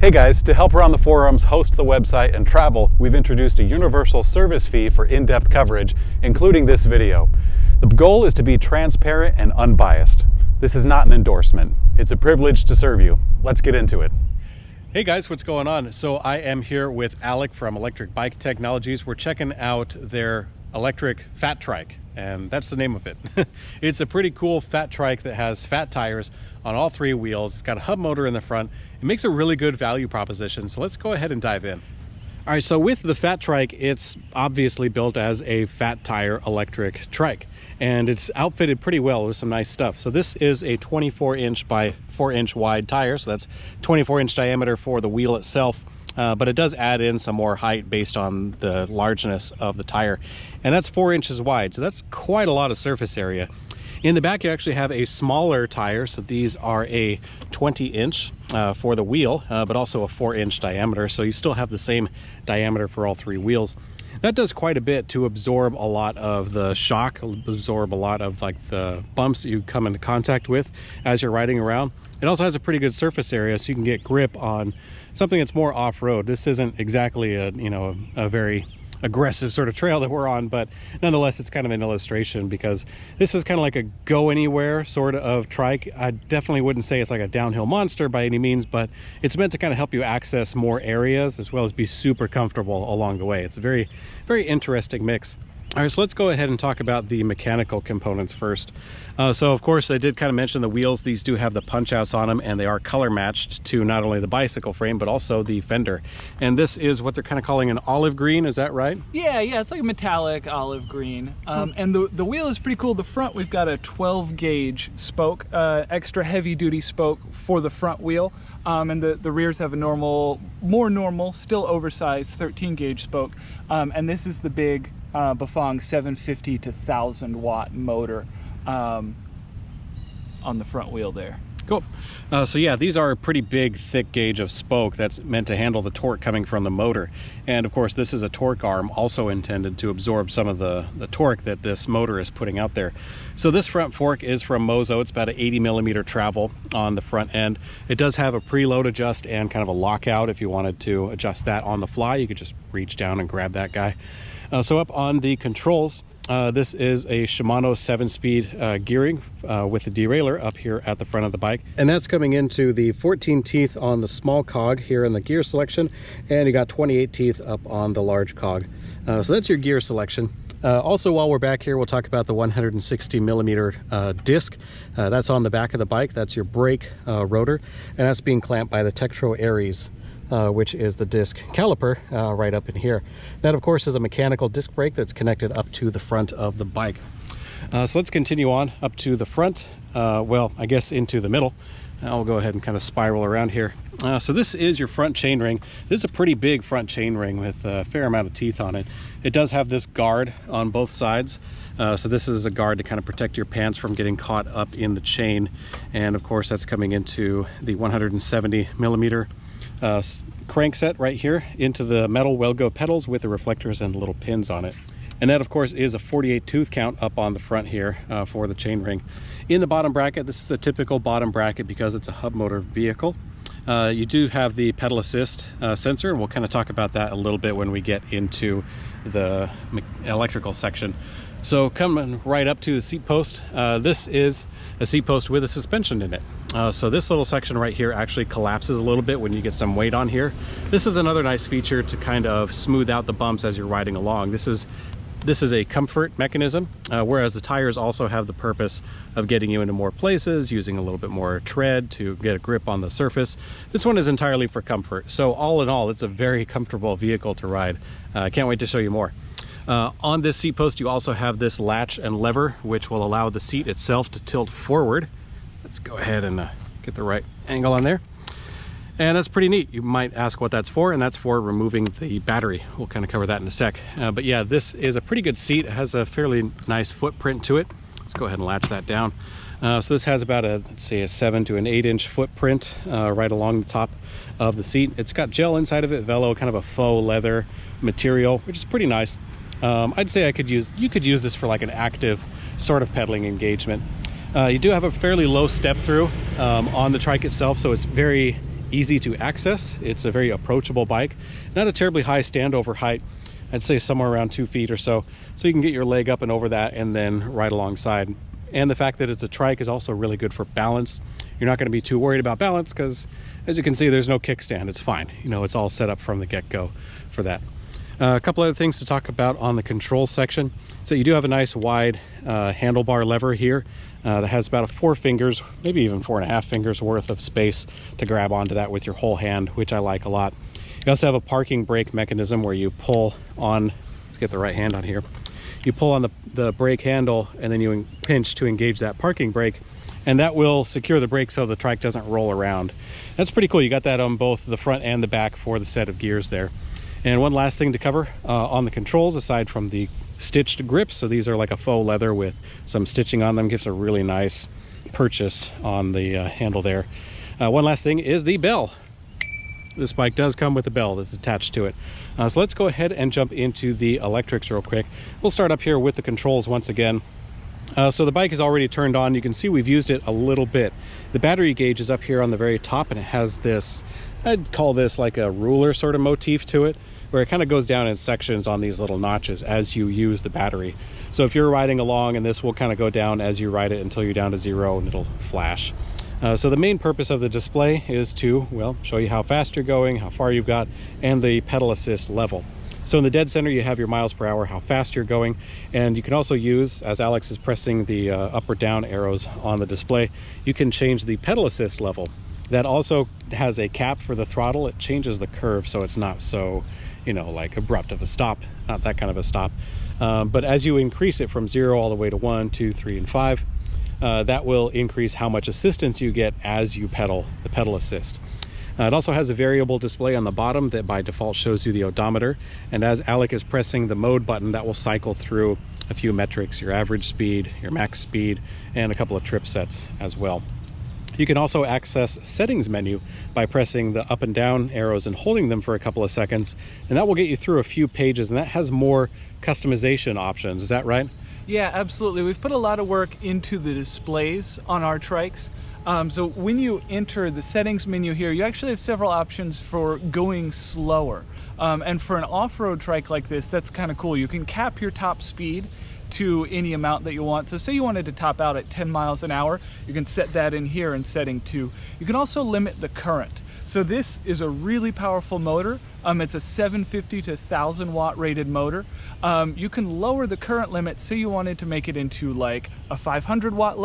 Hey guys, to help run the forums, host the website, and travel, we've introduced a universal service fee for in-depth coverage, including this video. The goal is to be transparent and unbiased. This is not an endorsement. It's a privilege to serve you. Let's get into it. Hey guys, what's going on? So I am here with Alec from Electric Bike Technologies. We're checking out their electric fat trike, and that's the name of it. It's a pretty cool fat trike that has fat tires on all three wheels. It's got a hub motor in the front. It makes a really good value proposition. So let's go ahead and dive in. All right, so with the fat trike, it's obviously built as a fat tire electric trike, and it's outfitted pretty well with some nice stuff. So this is a 24-inch by 4-inch wide tire, so that's 24-inch diameter for the wheel itself. But it does add in some more height based on the largeness of the tire, and that's 4 inches wide, so that's quite a lot of surface area. In the back, you actually have a smaller tire, so these are a 20-inch for the wheel, but also a 4-inch diameter, so you still have the same diameter for all three wheels. That does quite a bit to absorb a lot of the shock, absorb a lot of like the bumps that you come into contact with as you're riding around. It also has a pretty good surface area, so you can get grip on something that's more off-road. This isn't exactly a very aggressive sort of trail that we're on, but nonetheless it's kind of an illustration because this is kind of like a go anywhere sort of trike. I definitely wouldn't say it's like a downhill monster by any means, but it's meant to kind of help you access more areas as well as be super comfortable along the way. It's a very, very interesting mix. All right, so let's go ahead and talk about the mechanical components first. So of course I did kind of mention the wheels. These do have the punch outs on them, and they are color matched to not only the bicycle frame but also the fender. And this is what they're kind of calling an olive green, is that right? Yeah, it's like a metallic olive green. And the wheel is pretty cool. The front, we've got a 12 gauge spoke, extra heavy duty spoke for the front wheel. And the rears have a more normal, still oversized 13 gauge spoke. And this is the big Bafang 750 to 1000 watt motor on the front wheel there. Cool. So yeah, these are a pretty big, thick gauge of spoke that's meant to handle the torque coming from the motor. And of course, this is a torque arm also intended to absorb some of the torque that this motor is putting out there. So this front fork is from Mozo. It's about an 80 millimeter travel on the front end. It does have a preload adjust and kind of a lockout. If you wanted to adjust that on the fly, you could just reach down and grab that guy. So up on the controls, this is a Shimano 7-speed gearing with a derailleur up here at the front of the bike. And that's coming into the 14 teeth on the small cog here in the gear selection. And you got 28 teeth up on the large cog. So that's your gear selection. Also, while we're back here, we'll talk about the 160 millimeter disc. That's on the back of the bike. That's your brake rotor. And that's being clamped by the Tektro Aries. Which is the disc caliper right up in here. That of course is a mechanical disc brake that's connected up to the front of the bike. So let's continue on up to the front, well, I guess into the middle. I'll go ahead and kind of spiral around here. So this is your front chainring. This is a pretty big front chainring with a fair amount of teeth on it. It does have this guard on both sides. So this is a guard to kind of protect your pants from getting caught up in the chain. And of course that's coming into the 170 millimeter crankset right here into the metal Welgo pedals with the reflectors and little pins on it. And that of course is a 48 tooth count up on the front here for the chainring. In the bottom bracket, this is a typical bottom bracket because it's a hub motor vehicle. You do have the pedal assist sensor, and we'll kind of talk about that a little bit when we get into the electrical section. So coming right up to the seat post, this is a seat post with a suspension in it. So this little section right here actually collapses a little bit when you get some weight on here. This is another nice feature to kind of smooth out the bumps as you're riding along. This is a comfort mechanism, whereas the tires also have the purpose of getting you into more places, using a little bit more tread to get a grip on the surface. This one is entirely for comfort. So all in all, it's a very comfortable vehicle to ride. I can't wait to show you more. On this seat post, you also have this latch and lever, which will allow the seat itself to tilt forward. Let's go ahead and get the right angle on there. And that's pretty neat. You might ask what that's for, and that's for removing the battery. We'll kind of cover that in a sec. But yeah, this is a pretty good seat. It has a fairly nice footprint to it. Let's go ahead and latch that down. So this has about let's say a 7 to an 8-inch footprint right along the top of the seat. It's got gel inside of it, Velo, kind of a faux leather material, which is pretty nice. I'd say you could use this for like an active sort of pedaling engagement. You do have a fairly low step through on the trike itself, so it's very easy to access. It's a very approachable bike, not a terribly high standover height. I'd say somewhere around 2 feet or so. So you can get your leg up and over that and then ride alongside. And the fact that it's a trike is also really good for balance. You're not going to be too worried about balance because, as you can see, there's no kickstand. It's fine. You know, it's all set up from the get-go for that. A couple other things to talk about on the control section. So you do have a nice wide handlebar lever here that has about 4 fingers, maybe even 4.5 fingers worth of space to grab onto that with your whole hand, which I like a lot. You also have a parking brake mechanism where you pull on, let's get the right hand on here. You pull on the brake handle and then you pinch to engage that parking brake, and that will secure the brake so the trike doesn't roll around. That's pretty cool. You got that on both the front and the back for the set of gears there. And one last thing to cover on the controls, aside from the stitched grips, so these are like a faux leather with some stitching on them, gives a really nice purchase on the handle there. One last thing is the bell. This bike does come with a bell that's attached to it. So let's go ahead and jump into the electrics real quick. We'll start up here with the controls once again. So the bike is already turned on. You can see we've used it a little bit. The battery gauge is up here on the very top, and it has this, I'd call this like a ruler sort of motif to it, where it kind of goes down in sections on these little notches as you use the battery. So if you're riding along, and this will kind of go down as you ride it until you're down to 0 and it'll flash. So the main purpose of the display is to, well, show you how fast you're going, how far you've got, and the pedal assist level. So in the dead center, you have your miles per hour, how fast you're going, and you can also use, as Alex is pressing the up or down arrows on the display, you can change the pedal assist level. That also has a cap for the throttle. It changes the curve so it's not so, you know, like abrupt of a stop, not that kind of a stop. But as you increase it from 0 all the way to 1, 2, 3, and 5, that will increase how much assistance you get as you pedal the pedal assist. It also has a variable display on the bottom that by default shows you the odometer, and as Alec is pressing the mode button, that will cycle through a few metrics: your average speed, your max speed, and a couple of trip sets as well. You can also access settings menu by pressing the up and down arrows and holding them for a couple of seconds, and that will get you through a few pages, and that has more customization options. Is that right? Yeah, absolutely. We've put a lot of work into the displays on our trikes. So when you enter the settings menu here, you actually have several options for going slower. And for an off-road trike like this, that's kind of cool. You can cap your top speed to any amount that you want. So say you wanted to top out at 10 miles an hour, you can set that in here in setting 2. You can also limit the current. So this is a really powerful motor. It's a 750 to 1000 watt rated motor. You can lower the current limit. Say you wanted to make it into like a 500 watt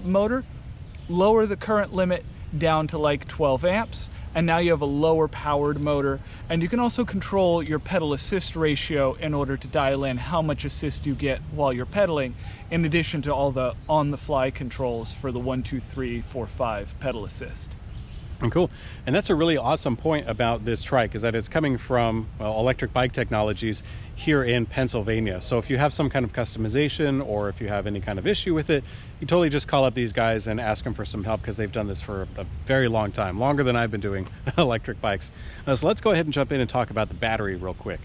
motor, lower the current limit down to like 12 amps, and now you have a lower powered motor. And you can also control your pedal assist ratio in order to dial in how much assist you get while you're pedaling, in addition to all the on-the-fly controls for the 1, 2, 3, 4, 5 pedal assist. Cool. And that's a really awesome point about this trike, is that it's coming from, well, Electric Bike Technologies here in Pennsylvania. So if you have some kind of customization, or if you have any kind of issue with it, you totally just call up these guys and ask them for some help, because they've done this for a very long time, longer than I've been doing electric bikes. So let's go ahead and jump in and talk about the battery real quick.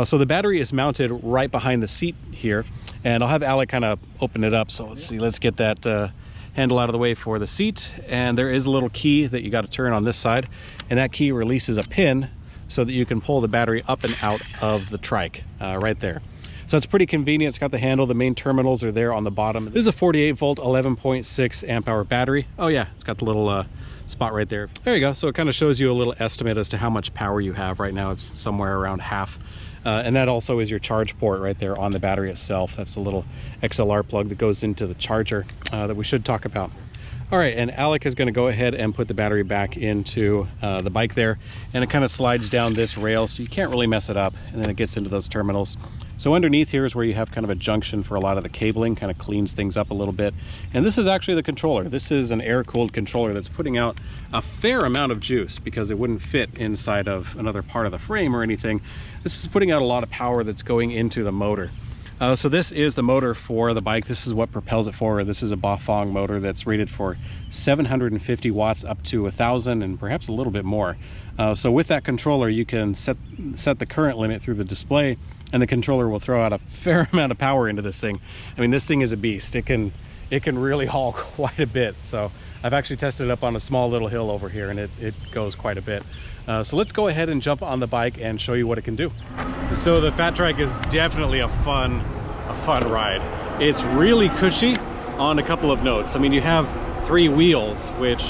So the battery is mounted right behind the seat here, and I'll have Alec kind of open it up. So let's see, let's get that handle out of the way for the seat, and there is a little key that you got to turn on this side, and that key releases a pin so that you can pull the battery up and out of the trike right there. So it's pretty convenient. It's got the handle. The main terminals are there on the bottom. This is a 48 volt 11.6 amp hour battery. Oh yeah, it's got the little spot right there. There you go. So it kind of shows you a little estimate as to how much power you have. Right now it's somewhere around half. And that also is your charge port right there on the battery itself. That's a little XLR plug that goes into the charger that we should talk about. All right, and Alec is going to go ahead and put the battery back into the bike there, and it kind of slides down this rail, so you can't really mess it up, and then it gets into those terminals. So underneath here is where you have kind of a junction for a lot of the cabling, kind of cleans things up a little bit. And this is actually the controller. This is an air-cooled controller that's putting out a fair amount of juice because it wouldn't fit inside of another part of the frame or anything. This is putting out a lot of power that's going into the motor. So this is the motor for the bike. This is what propels it forward. This is a Bafang motor that's rated for 750 watts up to 1,000 and perhaps a little bit more. So with that controller, you can set the current limit through the display, and the controller will throw out a fair amount of power into this thing. I mean, this thing is a beast. It can it can really haul quite a bit. So I've actually tested it up on a small little hill over here, and it goes quite a bit. So let's go ahead and jump on the bike and show you what it can do. So the Fat Trike is definitely a fun ride. It's really cushy on a couple of notes. I mean, you have 3 wheels, which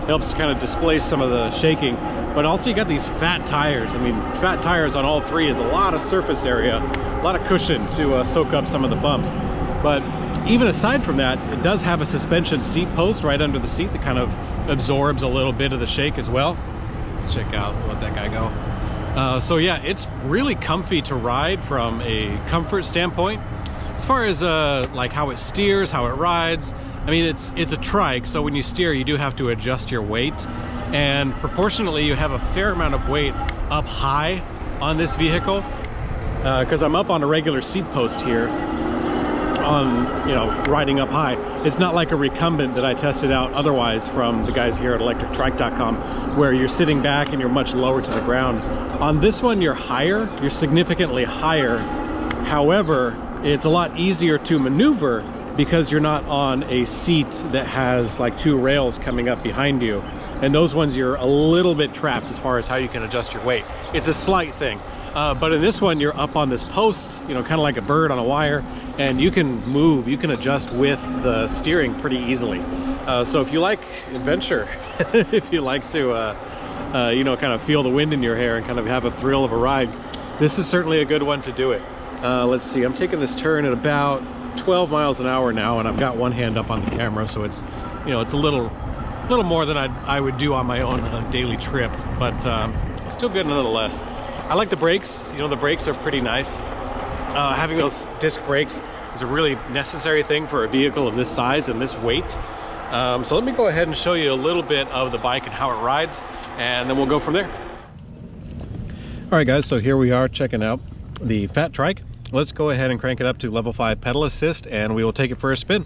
helps to kind of displace some of the shaking, but also you got these fat tires. I mean, fat tires on all 3 is a lot of surface area, a lot of cushion to soak up some of the bumps. But even aside from that, it does have a suspension seat post right under the seat that kind of absorbs a little bit of the shake as well. Let's check out, let that guy go. So yeah, it's really comfy to ride from a comfort standpoint. As far as like how it steers, how it rides, I mean, it's a trike, so when you steer, you do have to adjust your weight, and proportionately, you have a fair amount of weight up high on this vehicle, because I'm up on a regular seat post here, on, you know, riding up high. It's not like a recumbent that I tested out otherwise from the guys here at ElectricBikeReview.com, where you're sitting back and you're much lower to the ground. On this one, you're higher, you're significantly higher. However, it's a lot easier to maneuver because you're not on a seat that has like 2 rails coming up behind you, and those ones you're a little bit trapped as far as how you can adjust your weight. It's a slight thing, but in this one you're up on this post, you know, kind of like a bird on a wire, and you can move, you can adjust with the steering pretty easily. So if you like adventure, if you like to you know, kind of feel the wind in your hair and kind of have a thrill of a ride, this is certainly a good one to do it. Let's see, I'm taking this turn at about 12 miles an hour now, and I've got one hand up on the camera, so it's, you know, it's a little more than I would do on my own daily trip, but still good nonetheless. I like the brakes. You know, the brakes are pretty nice. Having those disc brakes is a really necessary thing for a vehicle of this size and this weight. So let me go ahead and show you a little bit of the bike and how it rides, and then we'll go from there. All right guys, so here we are checking out the Fat Trike. Let's go ahead and crank it up to level 5 pedal assist, and we will take it for a spin.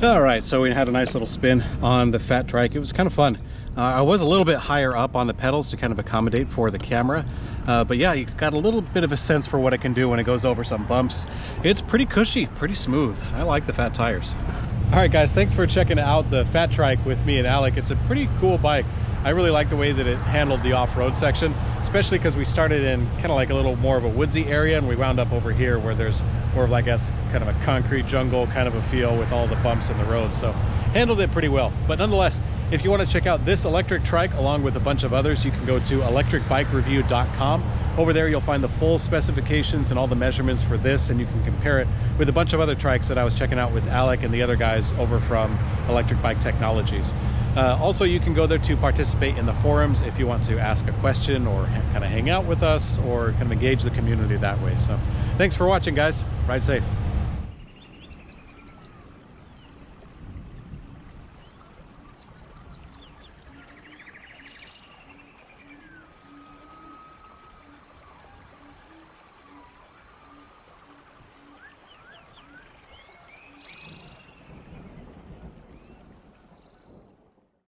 All right, so we had a nice little spin on the Fat Trike. It was kind of fun. I was a little bit higher up on the pedals to kind of accommodate for the camera, but yeah, you got a little bit of a sense for what it can do when it goes over some bumps. It's pretty cushy, pretty smooth. I like the fat tires. All right guys, thanks for checking out the Fat Trike with me and Alec. It's a pretty cool bike. I really like the way that it handled the off-road section, especially because we started in kind of like a little more of a woodsy area, and we wound up over here where there's more of, I guess, kind of a concrete jungle kind of a feel with all the bumps in the road. So handled it pretty well. But nonetheless, if you want to check out this electric trike along with a bunch of others, you can go to ElectricBikeReview.com. Over there you'll find the full specifications and all the measurements for this, and you can compare it with a bunch of other trikes that I was checking out with Alec and the other guys over from Electric Bike Technologies. Also, you can go there to participate in the forums if you want to ask a question or kind of hang out with us or kind of engage the community that way. So thanks for watching, guys. Ride safe.